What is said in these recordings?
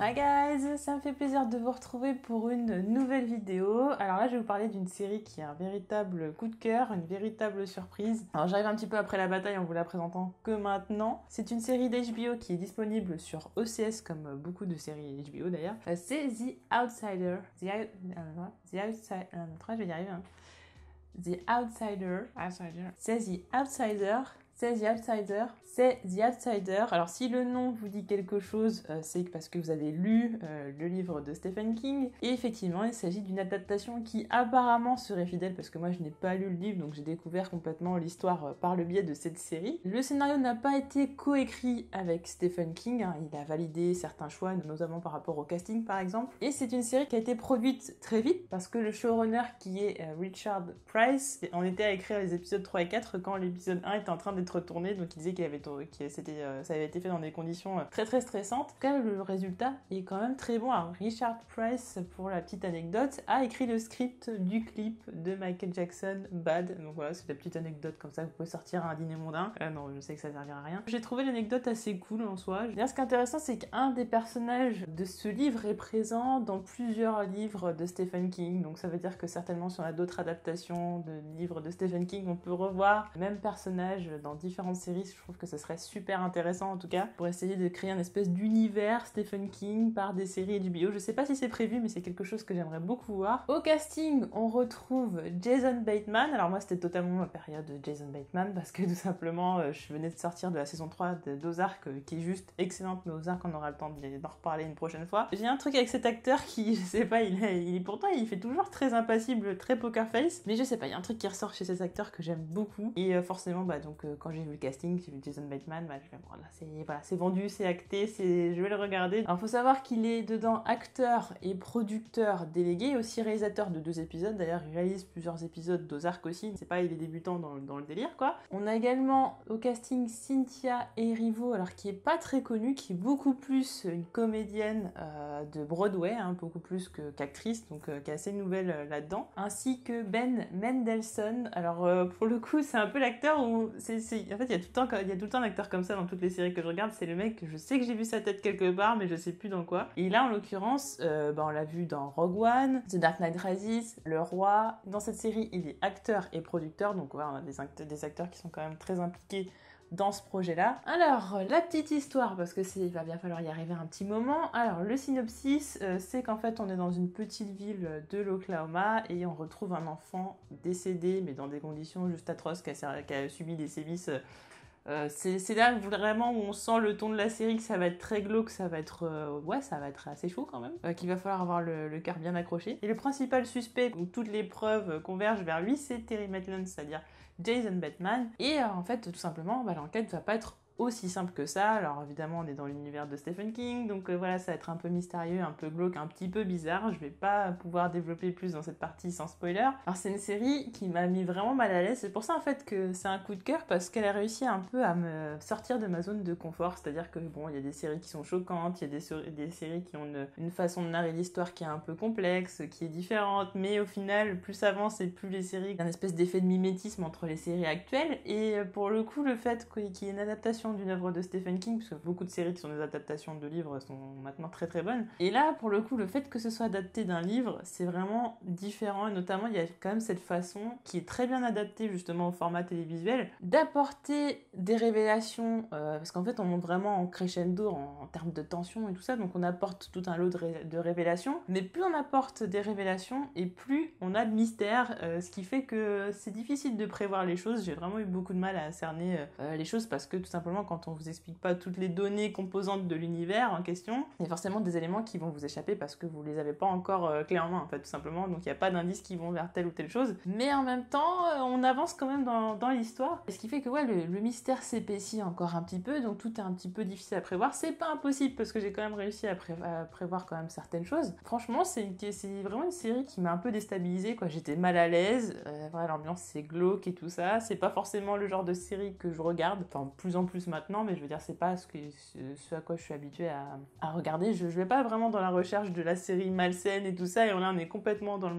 Hi guys, ça me fait plaisir de vous retrouver pour une nouvelle vidéo. Alors là je vais vous parler d'une série qui est un véritable coup de cœur, une véritable surprise. Alors j'arrive un petit peu après la bataille en vous la présentant que maintenant. C'est une série d'HBO qui est disponible sur OCS comme beaucoup de séries HBO d'ailleurs. C'est The Outsider. Je vais y arriver. The Outsider. C'est The Outsider. C'est The Outsider. C'est The Outsider. Alors si le nom vous dit quelque chose, c'est parce que vous avez lu le livre de Stephen King. Et effectivement, il s'agit d'une adaptation qui apparemment serait fidèle, parce que moi je n'ai pas lu le livre, donc j'ai découvert complètement l'histoire par le biais de cette série. Le scénario n'a pas été coécrit avec Stephen King, hein. Il a validé certains choix, notamment par rapport au casting par exemple. Et c'est une série qui a été produite très vite, parce que le showrunner qui est Richard Price en était à écrire les épisodes 3 et 4 quand l'épisode 1 était en train d'être tourné, donc il disait ça avait été fait dans des conditions très très stressantes. En tout cas, le résultat est quand même très bon. Alors, Richard Price, pour la petite anecdote, a écrit le script du clip de Michael Jackson, Bad. Donc voilà, c'est la petite anecdote comme ça que vous pouvez sortir à un dîner mondain. Non, je sais que ça servira à rien. J'ai trouvé l'anecdote assez cool en soi. D'ailleurs, ce qui est intéressant, c'est qu'un des personnages de ce livre est présent dans plusieurs livres de Stephen King. Donc ça veut dire que certainement, si on a d'autres adaptations de livres de Stephen King, on peut revoir le même personnage dans différentes séries. Je trouve que ce serait super intéressant en tout cas pour essayer de créer un espèce d'univers Stephen King par des séries HBO. Je sais pas si c'est prévu, mais c'est quelque chose que j'aimerais beaucoup voir. Au casting, on retrouve Jason Bateman. Alors moi, c'était totalement ma période de Jason Bateman parce que tout simplement, je venais de sortir de la saison 3 d'Ozark qui est juste excellente, mais Ozark, on aura le temps d'en reparler une prochaine fois. J'ai un truc avec cet acteur qui, je sais pas, pourtant il fait toujours très impassible, très poker face, mais je sais pas, il y a un truc qui ressort chez cet acteur que j'aime beaucoup. Et forcément, quand j'ai vu le casting, j'ai vu Jason Bateman, je vais voilà, c'est vendu, c'est acté, je vais le regarder. Alors faut savoir qu'il est dedans acteur et producteur délégué, et aussi réalisateur de 2 épisodes. D'ailleurs, il réalise plusieurs épisodes d'Ozark aussi. C'est pas, il est débutant dans le délire quoi. On a également au casting Cynthia Erivo, alors qui est pas très connue, qui est beaucoup plus une comédienne de Broadway, hein, beaucoup plus qu'actrice, donc qui est assez nouvelle là-dedans, ainsi que Ben Mendelsohn. Alors pour le coup, c'est un peu l'acteur où en fait il y a tout le temps un acteur comme ça dans toutes les séries que je regarde. C'est le mec, je sais que j'ai vu sa tête quelque part, mais je sais plus dans quoi. Et là en l'occurrence, on l'a vu dans Rogue One, The Dark Knight Rises, Le Roi. Dans cette série, il est acteur et producteur, donc voilà, on a des acteurs qui sont quand même très impliqués dans ce projet-là. Alors, la petite histoire, parce que il va bien falloir y arriver un petit moment. Alors, le synopsis, c'est qu'en fait, on est dans une petite ville de l'Oklahoma et on retrouve un enfant décédé, mais dans des conditions juste atroces, qui a subi des sévices. C'est là vraiment où on sent le ton de la série, que ça va être très glauque, ça va être assez chaud quand même, qu'il va falloir avoir le cœur bien accroché. Et le principal suspect, où toutes les preuves convergent vers lui, c'est Terry Maitland, c'est-à-dire Jason Bateman. Et en fait, tout simplement, l'enquête va pas être aussi simple que ça. Alors évidemment, on est dans l'univers de Stephen King, donc voilà, ça va être un peu mystérieux, un peu glauque, un petit peu bizarre. Je vais pas pouvoir développer plus dans cette partie sans spoiler. Alors c'est une série qui m'a mis vraiment mal à l'aise. C'est pour ça en fait que c'est un coup de cœur, parce qu'elle a réussi un peu à me sortir de ma zone de confort. C'est-à-dire que il y a des séries qui sont choquantes, il y a des séries qui ont une façon de narrer l'histoire qui est un peu complexe, qui est différente, mais au final, plus ça avance et plus les séries, il y a un espèce d'effet de mimétisme entre les séries actuelles. Et pour le coup, le fait qu'il y ait une adaptation d'une œuvre de Stephen King, parce que beaucoup de séries qui sont des adaptations de livres sont maintenant très très bonnes. Et là, pour le coup, le fait que ce soit adapté d'un livre, c'est vraiment différent. Et notamment, il y a quand même cette façon qui est très bien adaptée justement au format télévisuel, d'apporter des révélations, parce qu'en fait, on monte vraiment en crescendo en termes de tension et tout ça, donc on apporte tout un lot de révélations. Mais plus on apporte des révélations, et plus on a de mystère, ce qui fait que c'est difficile de prévoir les choses. J'ai vraiment eu beaucoup de mal à cerner les choses, parce que tout simplement, quand on vous explique pas toutes les données composantes de l'univers en question, il y a forcément des éléments qui vont vous échapper parce que vous les avez pas encore clés en main en fait, tout simplement. Donc il n'y a pas d'indices qui vont vers telle ou telle chose, mais en même temps on avance quand même dans l'histoire, et ce qui fait que le mystère s'épaissit encore un petit peu, donc tout est un petit peu difficile à prévoir. C'est pas impossible, parce que j'ai quand même réussi à prévoir quand même certaines choses. Franchement, c'est vraiment une série qui m'a un peu déstabilisée quoi. J'étais mal à l'aise, l'ambiance c'est glauque et tout ça, c'est pas forcément le genre de série que je regarde, enfin plus en plus maintenant, mais je veux dire, c'est pas ce à quoi je suis habituée à regarder. Je vais pas vraiment dans la recherche de la série malsaine et tout ça, et là on est complètement dans le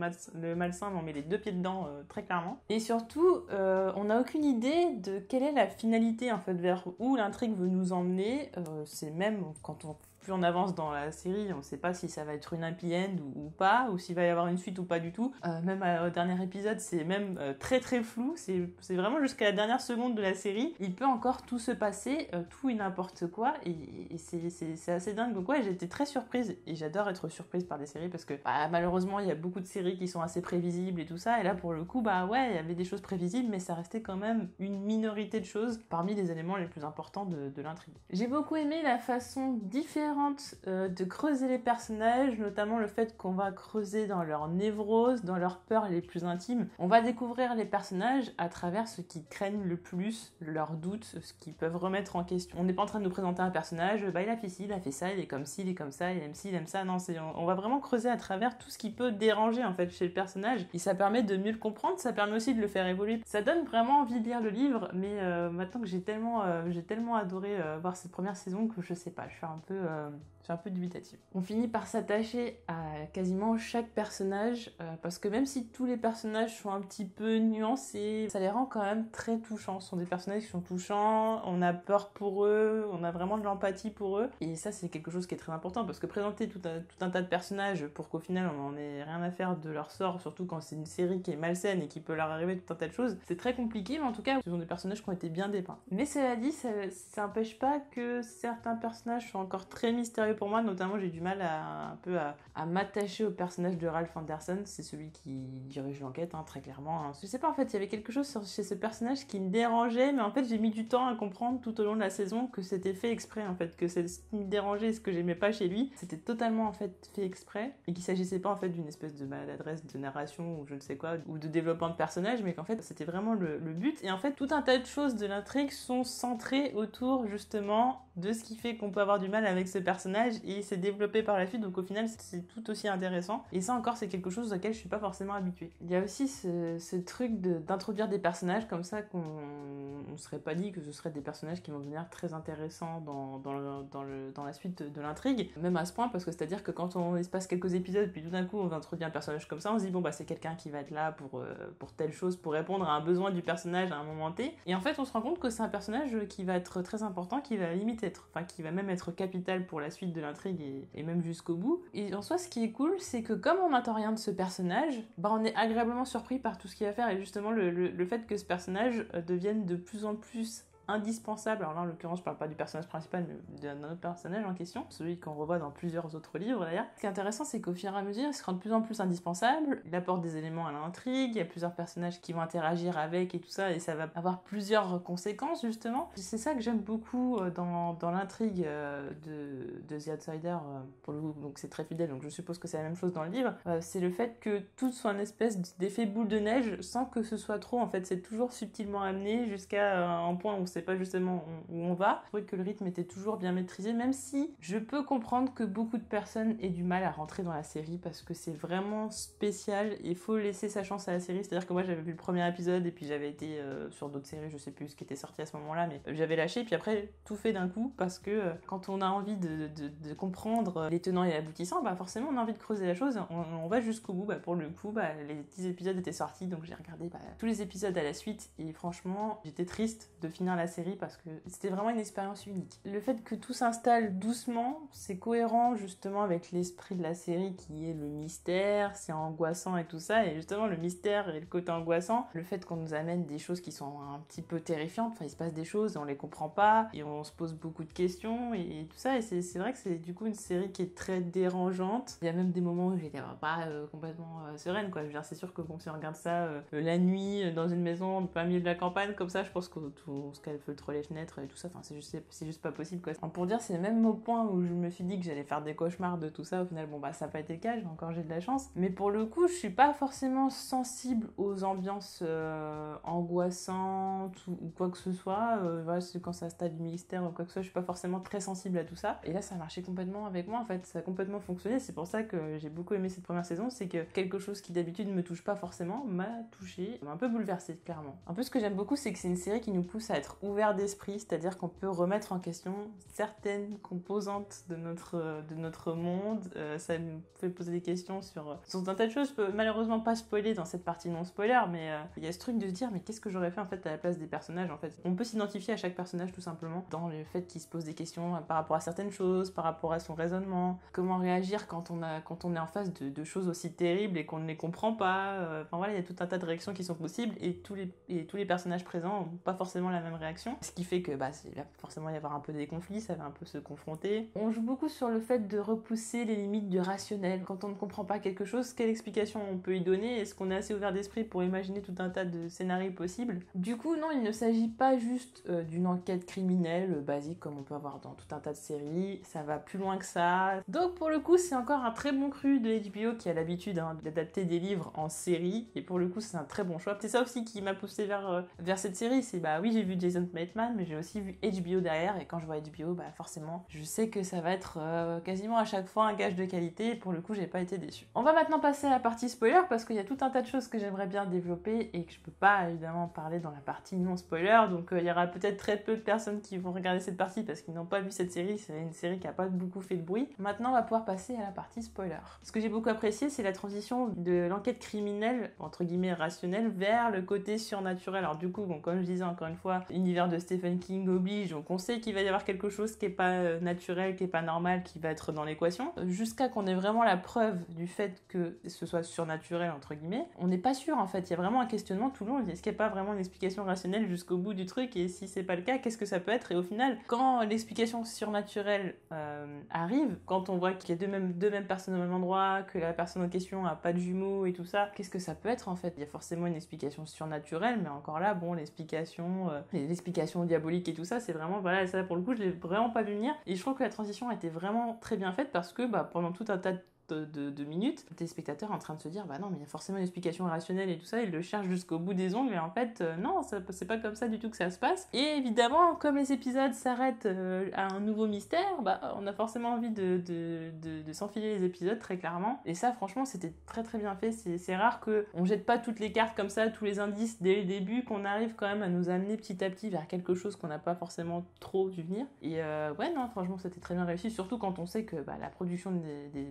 malsain, mais on met les 2 pieds dedans très clairement. Et surtout, on n'a aucune idée de quelle est la finalité en fait, vers où l'intrigue veut nous emmener. C'est même quand on plus on avance dans la série, on sait pas si ça va être une happy end ou pas, ou s'il va y avoir une suite ou pas du tout. Même au dernier épisode, c'est même très très flou, c'est vraiment jusqu'à la dernière seconde de la série, il peut encore tout se passer, tout et n'importe quoi, et c'est assez dingue. Donc ouais, j'étais très surprise, et j'adore être surprise par des séries, parce que malheureusement, il y a beaucoup de séries qui sont assez prévisibles et tout ça, et là pour le coup, ouais, il y avait des choses prévisibles, mais ça restait quand même une minorité de choses parmi les éléments les plus importants de l'intrigue. J'ai beaucoup aimé la façon différente de creuser les personnages, notamment le fait qu'on va creuser dans leur névrose, dans leurs peurs les plus intimes. On va découvrir les personnages à travers ce qu'ils craignent le plus, leurs doutes, ce qu'ils peuvent remettre en question. On n'est pas en train de nous présenter un personnage, il a fait ci, il a fait ça, il est comme ci, il est comme ça, il aime ci, il aime ça. Non, on va vraiment creuser à travers tout ce qui peut déranger en fait chez le personnage, et ça permet de mieux le comprendre, ça permet aussi de le faire évoluer. Ça donne vraiment envie de lire le livre, mais maintenant que j'ai tellement adoré voir cette première saison que je sais pas, je suis un peu dubitative. On finit par s'attacher à quasiment chaque personnage, parce que même si tous les personnages sont un petit peu nuancés, ça les rend quand même très touchants. Ce sont des personnages qui sont touchants, on a peur pour eux, on a vraiment de l'empathie pour eux, et ça c'est quelque chose qui est très important, parce que présenter tout un tas de personnages pour qu'au final on n'en ait rien à faire de leur sort, surtout quand c'est une série qui est malsaine et qui peut leur arriver tout un tas de choses, c'est très compliqué, mais en tout cas ce sont des personnages qui ont été bien dépeints. Mais cela dit, ça n'empêche pas que certains personnages sont encore très mystérieux pour moi, notamment j'ai du mal à m'attacher au personnage de Ralph Anderson, c'est celui qui dirige l'enquête, très clairement. Je sais pas, en fait, il y avait quelque chose chez ce personnage qui me dérangeait, mais en fait j'ai mis du temps à comprendre tout au long de la saison que c'était fait exprès, en fait, que ce qui me dérangeait et ce que j'aimais pas chez lui, c'était totalement en fait fait exprès, et qu'il s'agissait pas en fait d'une espèce de maladresse de narration ou je ne sais quoi, ou de développement de personnage, mais qu'en fait c'était vraiment le but, et en fait tout un tas de choses de l'intrigue sont centrées autour justement de ce qui fait qu'on peut avoir du mal avec ce personnage, et c'est développé par la suite, donc au final c'est tout aussi intéressant, et ça encore c'est quelque chose auquel je suis pas forcément habituée. Il y a aussi ce truc d'introduire des personnages comme ça qu'on serait pas dit que ce seraient des personnages qui vont devenir très intéressants dans la suite de l'intrigue, même à ce point, parce que c'est à dire que quand il se passe quelques épisodes puis tout d'un coup on introduit un personnage comme ça, on se dit c'est quelqu'un qui va être là pour telle chose, pour répondre à un besoin du personnage à un moment T, et en fait on se rend compte que c'est un personnage qui va être très important, qui va limite qui va même être capital pour la suite de l'intrigue et même jusqu'au bout. Et en soi, ce qui est cool, c'est que comme on n'entend rien de ce personnage, on est agréablement surpris par tout ce qu'il va faire, et justement le fait que ce personnage devienne de plus en plus indispensable. Alors là, en l'occurrence, je parle pas du personnage principal, mais d'un autre personnage en question, celui qu'on revoit dans plusieurs autres livres d'ailleurs. Ce qui est intéressant, c'est qu'au fur et à mesure, il se rend de plus en plus indispensable, il apporte des éléments à l'intrigue, il y a plusieurs personnages qui vont interagir avec et tout ça, et ça va avoir plusieurs conséquences justement. C'est ça que j'aime beaucoup dans l'intrigue de The Outsider, pour le coup, donc c'est très fidèle, donc je suppose que c'est la même chose dans le livre, c'est le fait que tout soit une espèce d'effet boule de neige, sans que ce soit trop, en fait, c'est toujours subtilement amené jusqu'à un point où c'est pas justement où on va. Je trouvais que le rythme était toujours bien maîtrisé, même si je peux comprendre que beaucoup de personnes aient du mal à rentrer dans la série, parce que c'est vraiment spécial, et il faut laisser sa chance à la série. C'est-à-dire que moi j'avais vu le premier épisode, et puis j'avais été sur d'autres séries, je sais plus ce qui était sorti à ce moment-là, mais j'avais lâché, puis après tout fait d'un coup, parce que quand on a envie de comprendre les tenants et les aboutissants, forcément on a envie de creuser la chose, on va jusqu'au bout. Pour le coup, les 10 épisodes étaient sortis, donc j'ai regardé tous les épisodes à la suite, et franchement j'étais triste de finir la série parce que c'était vraiment une expérience unique. Le fait que tout s'installe doucement, c'est cohérent justement avec l'esprit de la série qui est le mystère, c'est angoissant et tout ça, et justement le mystère et le côté angoissant, le fait qu'on nous amène des choses qui sont un petit peu terrifiantes, il se passe des choses et on les comprend pas, et on se pose beaucoup de questions et tout ça, et c'est vrai que c'est du coup une série qui est très dérangeante. Il y a même des moments où j'étais pas complètement sereine, quoi. Je veux dire, c'est sûr que si on regarde ça la nuit dans une maison en plein milieu de la campagne comme ça, je pense qu'on se calfeutre les fenêtres et tout ça, c'est juste pas possible, quoi. Pour dire, c'est même au point où je me suis dit que j'allais faire des cauchemars de tout ça, au final ça n'a pas été le cas, j'ai de la chance, mais pour le coup je suis pas forcément sensible aux ambiances angoissantes ou quoi que ce soit, quand ça stade du mystère ou quoi que ce soit, je suis pas forcément très sensible à tout ça, et là ça a marché complètement avec moi, en fait, ça a complètement fonctionné. C'est pour ça que j'ai beaucoup aimé cette première saison, c'est que quelque chose qui d'habitude me touche pas forcément m'a touché, m'a un peu bouleversée, clairement. Un peu ce que j'aime beaucoup, c'est que c'est une série qui nous pousse à être ouvert d'esprit, c'est-à-dire qu'on peut remettre en question certaines composantes de notre monde. Ça nous fait poser des questions sur un tas de choses. Je peux malheureusement pas spoiler dans cette partie non spoiler, mais il y a ce truc de se dire mais qu'est-ce que j'aurais fait en fait à la place des personnages en fait. On peut s'identifier à chaque personnage tout simplement dans le fait qu'il se pose des questions par rapport à certaines choses, par rapport à son raisonnement, comment réagir quand on est en face de choses aussi terribles et qu'on ne les comprend pas. Enfin voilà, il y a tout un tas de réactions qui sont possibles et tous les personnages présents n'ont pas forcément la même réaction, ce qui fait que il va forcément y avoir un peu des conflits, ça va un peu se confronter. On joue beaucoup sur le fait de repousser les limites du rationnel. Quand on ne comprend pas quelque chose, quelle explication on peut y donner? Est-ce qu'on est assez ouvert d'esprit pour imaginer tout un tas de scénarios possibles? Du coup, non, il ne s'agit pas juste d'une enquête criminelle basique comme on peut avoir dans tout un tas de séries, ça va plus loin que ça. Donc pour le coup, c'est encore un très bon cru de HBO qui a l'habitude d'adapter des livres en série, et pour le coup, c'est un très bon choix. C'est ça aussi qui m'a poussé vers cette série, c'est oui, j'ai vu Jason Bateman, mais j'ai aussi vu HBO derrière, et quand je vois HBO, forcément, je sais que ça va être quasiment à chaque fois un gage de qualité, et pour le coup, j'ai pas été déçue. On va maintenant passer à la partie spoiler, parce qu'il y a tout un tas de choses que j'aimerais bien développer, et que je peux pas évidemment parler dans la partie non spoiler, donc il y aura peut-être très peu de personnes qui vont regarder cette partie, parce qu'ils n'ont pas vu cette série, c'est une série qui a pas beaucoup fait de bruit. Maintenant, on va pouvoir passer à la partie spoiler. Ce que j'ai beaucoup apprécié, c'est la transition de l'enquête criminelle, entre guillemets rationnelle, vers le côté surnaturel. Alors du coup, comme je disais encore une fois, l'univers de Stephen King oblige, donc on sait qu'il va y avoir quelque chose qui est pas naturel, qui est pas normal, qui va être dans l'équation, jusqu'à qu'on ait vraiment la preuve du fait que ce soit surnaturel, entre guillemets. On n'est pas sûr en fait, il y a vraiment un questionnement tout le long, est-ce qu'il n'y a pas vraiment une explication rationnelle jusqu'au bout du truc, et si c'est pas le cas, qu'est-ce que ça peut être? Et au final, quand l'explication surnaturelle arrive, quand on voit qu'il y a deux mêmes personnes au même endroit, que la personne en question a pas de jumeaux et tout ça, qu'est-ce que ça peut être en fait? Il y a forcément une explication surnaturelle, mais encore là, l'explication diabolique et tout ça, c'est vraiment, voilà, ça pour le coup, je l'ai vraiment pas vu venir, et je trouve que la transition a été vraiment très bien faite, parce que pendant tout un tas de minutes, des spectateurs en train de se dire non mais il y a forcément une explication rationnelle et tout ça, ils le cherchent jusqu'au bout des ongles, et en fait non, c'est pas comme ça du tout que ça se passe. Et évidemment, comme les épisodes s'arrêtent à un nouveau mystère, on a forcément envie de s'enfiler les épisodes très clairement, et ça franchement c'était très très bien fait. C'est rare qu'on jette pas toutes les cartes comme ça, tous les indices dès le début, qu'on arrive quand même à nous amener petit à petit vers quelque chose qu'on n'a pas forcément trop vu venir. Et ouais, non, franchement c'était très bien réussi, surtout quand on sait que la production de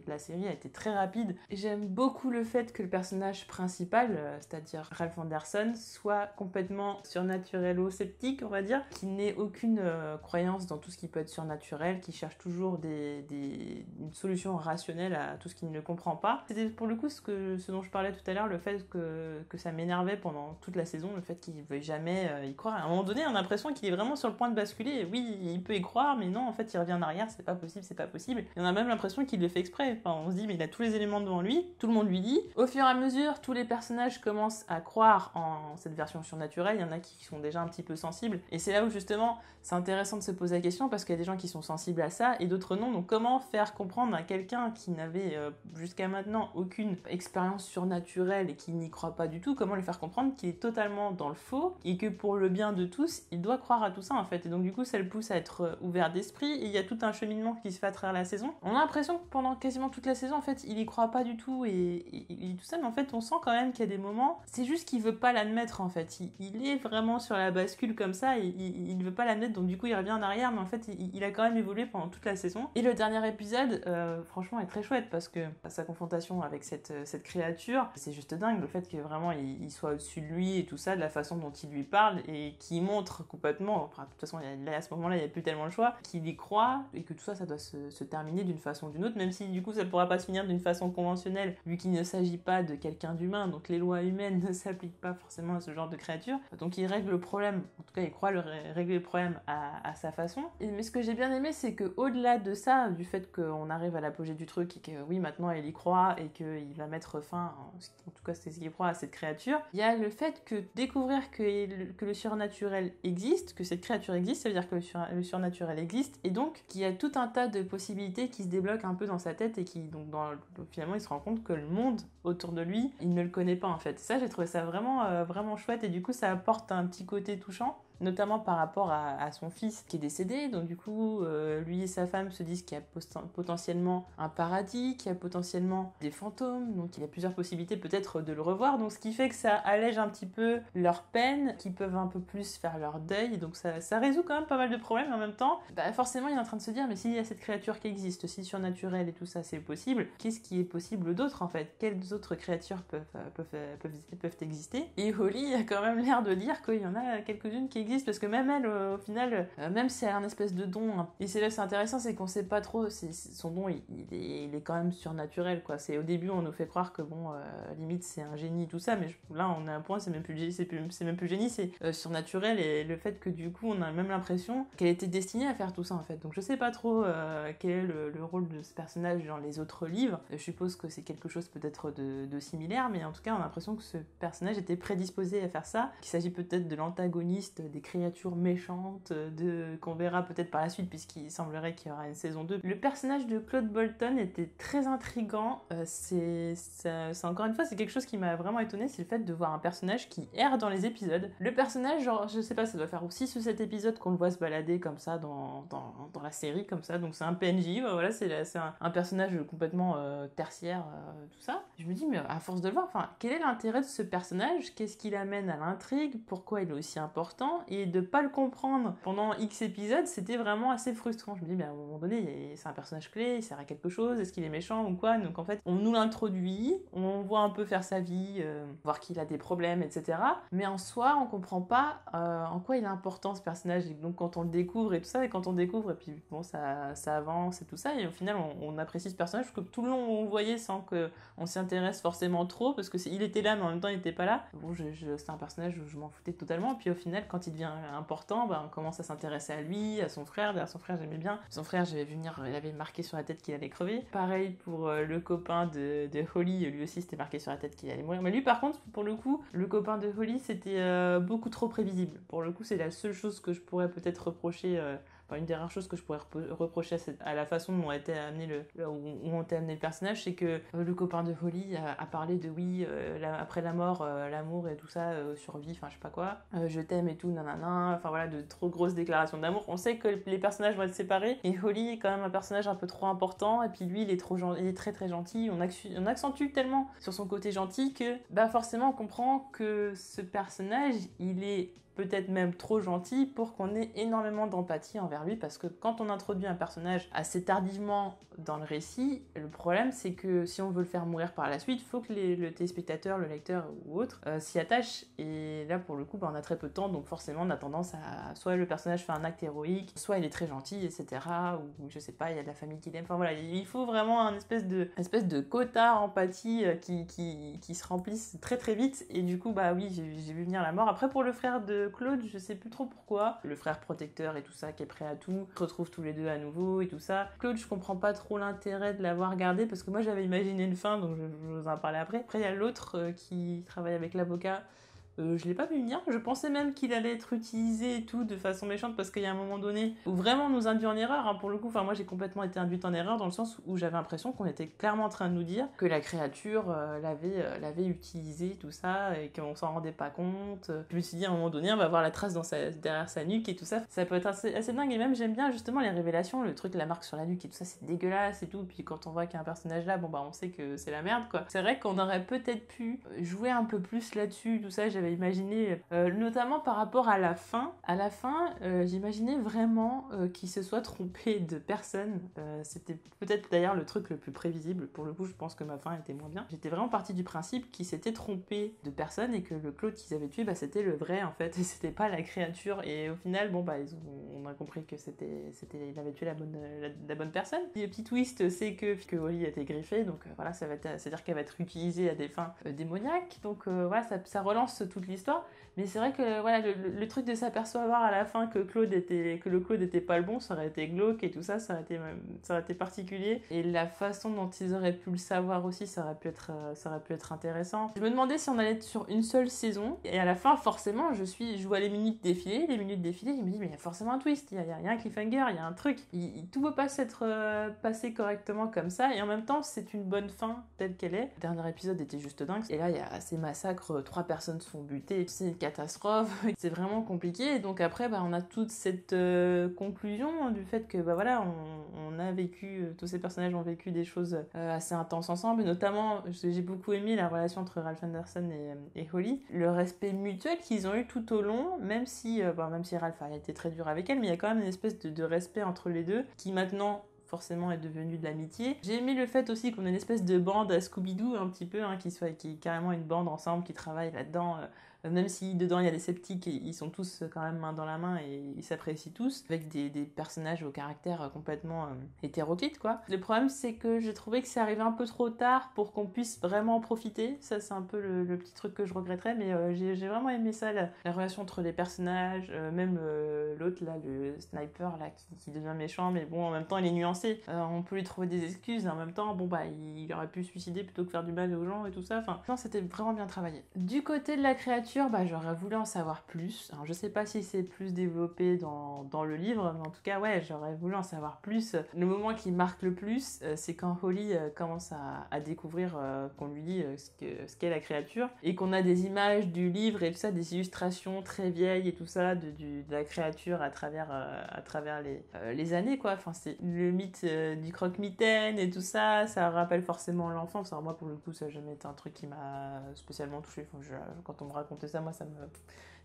la série a été très rapide. J'aime beaucoup le fait que le personnage principal, c'est-à-dire Ralph Anderson, soit complètement surnaturello-sceptique, on va dire, qui n'ait aucune croyance dans tout ce qui peut être surnaturel, qui cherche toujours une solution rationnelle à tout ce qu'il ne comprend pas. C'était pour le coup ce dont je parlais tout à l'heure, le fait que ça m'énervait pendant toute la saison, le fait qu'il ne veuille jamais y croire. À un moment donné, on a l'impression qu'il est vraiment sur le point de basculer, et oui, il peut y croire, mais non, en fait, il revient en arrière, c'est pas possible. Et on a même l'impression qu'il le fait exprès. Enfin, on se dit, mais il a tous les éléments devant lui, tout le monde lui dit. Au fur et à mesure, tous les personnages commencent à croire en cette version surnaturelle, il y en a qui sont déjà un petit peu sensibles, et c'est là où justement c'est intéressant de se poser la question, parce qu'il y a des gens qui sont sensibles à ça et d'autres non. Donc comment faire comprendre à quelqu'un qui n'avait jusqu'à maintenant aucune expérience surnaturelle et qui n'y croit pas du tout, comment lui faire comprendre qu'il est totalement dans le faux, et que pour le bien de tous, il doit croire à tout ça en fait. Et donc du coup ça le pousse à être ouvert d'esprit, et il y a tout un cheminement qui se fait à travers la saison. On a l'impression que pendant quasiment toute la saison en fait il y croit pas du tout, et tout ça, mais en fait on sent quand même qu'il y a des moments, c'est juste qu'il veut pas l'admettre en fait. Il est vraiment sur la bascule comme ça, et il ne veut pas l'admettre, donc du coup il revient en arrière, mais en fait il a quand même évolué pendant toute la saison. Et le dernier épisode franchement est très chouette, parce que sa confrontation avec cette créature, c'est juste dingue, le fait que vraiment il soit au-dessus de lui et tout ça, de la façon dont il lui parle, et qui montre complètement, enfin de toute façon là, à ce moment là il n'y a plus tellement le choix, qu'il y croit, et que tout ça doit se terminer d'une façon ou d'une autre, même si du coup ça ne pourra pas se finir d'une façon conventionnelle, vu qu'il ne s'agit pas de quelqu'un d'humain, donc les lois humaines ne s'appliquent pas forcément à ce genre de créature. Donc il règle le problème, en tout cas il croit régler le problème à sa façon. Mais ce que j'ai bien aimé, c'est que au-delà de ça, du fait qu'on arrive à l'apogée du truc, et que oui, maintenant il y croit, et qu'il va mettre fin, en tout cas c'est ce qu'il croit, à cette créature, il y a le fait que découvrir que le surnaturel existe, que cette créature existe, ça veut dire que le surnaturel existe, et donc qu'il y a tout un tas de possibilités qui se débloquent un peu dans sa tête, et qui donc finalement il se rend compte que le monde autour de lui, il ne le connaît pas en fait. Ça, j'ai trouvé ça vraiment chouette, et du coup ça apporte un petit côté touchant. notamment par rapport à son fils qui est décédé. Donc du coup, lui et sa femme se disent qu'il y a potentiellement un paradis, qu'il y a potentiellement des fantômes, donc il y a plusieurs possibilités peut-être de le revoir. Donc ce qui fait que ça allège un petit peu leur peine, qu'ils peuvent un peu plus faire leur deuil. Donc ça résout quand même pas mal de problèmes. Mais en même temps, forcément, il est en train de se dire, mais s'il y a cette créature qui existe, si surnaturelle et tout ça, c'est possible, qu'est-ce qui est possible d'autre en fait? Quelles autres créatures peuvent exister? Et Holly a quand même l'air de dire qu'il y en a quelques-unes qui existent, parce que même elle, au final, même si elle a un espèce de don, hein, et c'est là c'est intéressant, c'est qu'on sait pas trop, son don il est quand même surnaturel, quoi. C'est au début on nous fait croire que bon, limite c'est un génie, tout ça, mais là on a un point, c'est même plus génie, c'est surnaturel, et le fait que du coup on a même l'impression qu'elle était destinée à faire tout ça en fait. Donc je sais pas trop quel est le rôle de ce personnage dans les autres livres. Je suppose que c'est quelque chose peut-être de similaire, mais en tout cas on a l'impression que ce personnage était prédisposé à faire ça, qu'il s'agit peut-être de l'antagoniste, des créatures méchantes, qu'on verra peut-être par la suite, puisqu'il semblerait qu'il y aura une saison 2. Le personnage de Claude Bolton était très intriguant. C'est encore une fois, c'est quelque chose qui m'a vraiment étonnée, c'est le fait de voir un personnage qui erre dans les épisodes. Le personnage, genre, je sais pas, ça doit faire aussi 6 ou 7 épisodes qu'on le voit se balader comme ça dans la série, comme ça, donc c'est un PNJ, voilà, c'est un personnage complètement tertiaire, tout ça. Je me dis, mais à force de le voir, enfin, quel est l'intérêt de ce personnage? Qu'est-ce qu'il amène à l'intrigue? Pourquoi il est aussi important? Et de pas le comprendre pendant X épisodes, c'était vraiment assez frustrant. Je me dis, mais à un moment donné, c'est un personnage clé, il sert à quelque chose, est-ce qu'il est méchant ou quoi? Donc en fait, on nous l'introduit, on voit un peu faire sa vie, voir qu'il a des problèmes, etc. Mais en soi, on comprend pas en quoi il est important ce personnage. Et donc quand on le découvre et tout ça, et quand on découvre, et puis bon, ça avance et tout ça, et au final, on apprécie ce personnage, parce que tout le long, on le voyait sans qu'on s'y intéresse forcément trop, parce que il était là, mais en même temps, il était pas là. Bon, c'est un personnage où je m'en foutais totalement. Puis au final, quand il devient important, on commence à s'intéresser à lui, à son frère. D'ailleurs, son frère, j'aimais bien. Son frère, j'avais vu venir, il avait marqué sur la tête qu'il allait crever. Pareil pour le copain de Holly, lui aussi, c'était marqué sur la tête qu'il allait mourir. Mais lui, par contre, pour le coup, le copain de Holly, c'était beaucoup trop prévisible. Pour le coup, c'est la seule chose que je pourrais peut-être reprocher. Une des rares choses que je pourrais reprocher à la façon dont ont été amené le personnage, c'est que le copain de Holly a parlé de oui, après la mort, l'amour et tout ça, survie, enfin je sais pas quoi, je t'aime et tout, nanana, enfin voilà, de trop grosses déclarations d'amour. On sait que les personnages vont être séparés, et Holly est quand même un personnage un peu trop important, et puis lui il est très très gentil, on accentue tellement sur son côté gentil que forcément on comprend que ce personnage, il est peut-être même trop gentil pour qu'on ait énormément d'empathie envers lui, parce que quand on introduit un personnage assez tardivement dans le récit, le problème c'est que si on veut le faire mourir par la suite, il faut que le téléspectateur, le lecteur ou autre s'y attache, et là pour le coup on a très peu de temps, donc forcément on a tendance à soit le personnage fait un acte héroïque, soit il est très gentil, etc., ou je sais pas, il y a de la famille qu'il aime, enfin voilà, il faut vraiment un espèce de quota empathie qui se remplisse très très vite, et du coup oui, j'ai vu venir la mort. Après pour le frère de Claude, je sais plus trop pourquoi, le frère protecteur et tout ça qui est prêt à tout, se retrouvent tous les deux à nouveau et tout ça. Claude, je comprends pas trop l'intérêt de l'avoir gardé, parce que moi j'avais imaginé une fin, donc je vous en parler après. Après il y a l'autre qui travaille avec l'avocat. Je l'ai pas vu venir, je pensais même qu'il allait être utilisé et tout de façon méchante, parce qu'il y a un moment donné où vraiment on nous induit en erreur, hein, pour le coup, enfin moi j'ai complètement été induite en erreur dans le sens où j'avais l'impression qu'on était clairement en train de nous dire que la créature l'avait utilisé, tout ça, et qu'on s'en rendait pas compte. Je me suis dit à un moment donné on va voir la trace derrière sa nuque et tout ça, ça peut être assez dingue, et même j'aime bien justement les révélations, le truc, la marque sur la nuque et tout ça, c'est dégueulasse et tout, puis quand on voit qu'il y a un personnage là, on sait que c'est la merde quoi. C'est vrai qu'on aurait peut-être pu jouer un peu plus là-dessus, tout ça, j'avais imaginé, notamment par rapport à la fin. À la fin, j'imaginais vraiment qu'il se soit trompé de personne. C'était peut-être d'ailleurs le truc le plus prévisible. Pour le coup, je pense que ma fin était moins bien. J'étais vraiment partie du principe qu'il s'était trompé de personne, et que le Claude qu'ils avaient tué, c'était le vrai en fait, et c'était pas la créature. Et au final, on a compris que il avait tué la bonne personne. Et le petit twist, c'est que Holly a été griffée, donc voilà, c'est-à-dire qu'elle va être utilisée à des fins démoniaques. Donc voilà, ça relance toute l'histoire, mais c'est vrai que voilà, le truc de s'apercevoir à la fin que le Claude était pas le bon, ça aurait été glauque et tout ça, ça aurait été particulier, et la façon dont ils auraient pu le savoir aussi, ça aurait pu être intéressant. Je me demandais si on allait être sur une seule saison, et à la fin forcément je vois les minutes défiler, je me dis mais il y a forcément un twist, il y a un cliffhanger, il y a un truc, tout peut pas s'être passé correctement comme ça, et en même temps c'est une bonne fin telle qu'elle est. Le dernier épisode était juste dingue, et là il y a ces massacres, 3 personnes sont sont butés, c'est une catastrophe, c'est vraiment compliqué. Et donc après, on a toute cette conclusion du fait que voilà, on a vécu, tous ces personnages ont vécu des choses assez intenses ensemble, et notamment, j'ai beaucoup aimé la relation entre Ralph Anderson et Holly, le respect mutuel qu'ils ont eu tout au long, même si Ralph a été très dur avec elle, mais il y a quand même une espèce de respect entre les deux, qui maintenant forcément est devenu de l'amitié. J'ai aimé le fait aussi qu'on ait une espèce de bande à Scooby-Doo un petit peu, qui est carrément une bande ensemble qui travaille là-dedans, même si dedans il y a des sceptiques, ils sont tous quand même main dans la main et ils s'apprécient tous, avec des personnages au caractère complètement hétéroclite quoi. Le problème c'est que j'ai trouvé que c'est arrivé un peu trop tard pour qu'on puisse vraiment en profiter, ça c'est un peu le petit truc que je regretterais, mais j'ai vraiment aimé ça, la relation entre les personnages, même l'autre là, le sniper là qui devient méchant, mais bon en même temps il est nuancé, on peut lui trouver des excuses, et en même temps il aurait pu se suicider plutôt que faire du mal aux gens et tout ça, enfin non, c'était vraiment bien travaillé. Du côté de la créature, j'aurais voulu en savoir plus. Alors, je sais pas si c'est plus développé dans le livre, mais en tout cas, ouais, j'aurais voulu en savoir plus. Le moment qui marque le plus, c'est quand Holly commence à découvrir, qu'on lui dit ce qu'est la créature, et qu'on a des images du livre et tout ça, des illustrations très vieilles et tout ça, de la créature à travers les années, quoi. Enfin, c'est le mythe du croque-mitaine et tout ça, ça rappelle forcément l'enfance. Alors moi, pour le coup, ça n'a jamais été un truc qui m'a spécialement touchée. Enfin, quand on me racontait ça, moi,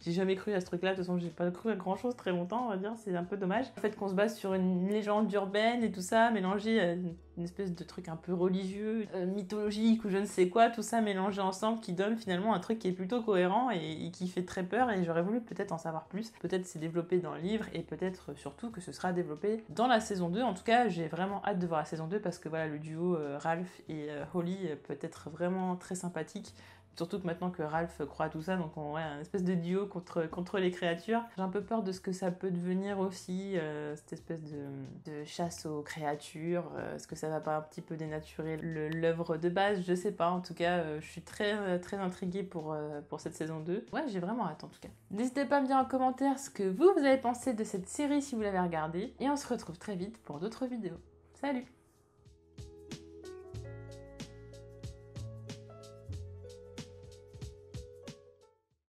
j'ai jamais cru à ce truc-là. De toute façon, j'ai pas cru à grand-chose très longtemps, on va dire. C'est un peu dommage. Le fait qu'on se base sur une légende urbaine et tout ça, mélangé à une espèce de truc un peu religieux, mythologique ou je ne sais quoi, tout ça mélangé ensemble, qui donne finalement un truc qui est plutôt cohérent et qui fait très peur. Et j'aurais voulu peut-être en savoir plus. Peut-être c'est développé dans le livre, et peut-être surtout que ce sera développé dans la saison 2. En tout cas, j'ai vraiment hâte de voir la saison 2 parce que voilà, le duo Ralph et Holly peut être vraiment très sympathique. Surtout que maintenant que Ralph croit à tout ça, donc on a un espèce de duo contre les créatures. J'ai un peu peur de ce que ça peut devenir aussi, cette espèce de chasse aux créatures. Est-ce que ça va pas un petit peu dénaturer l'œuvre de base? Je sais pas, en tout cas, je suis très, très intriguée pour cette saison 2. Ouais, j'ai vraiment hâte en tout cas. N'hésitez pas à me dire en commentaire ce que vous avez pensé de cette série si vous l'avez regardée. Et on se retrouve très vite pour d'autres vidéos. Salut!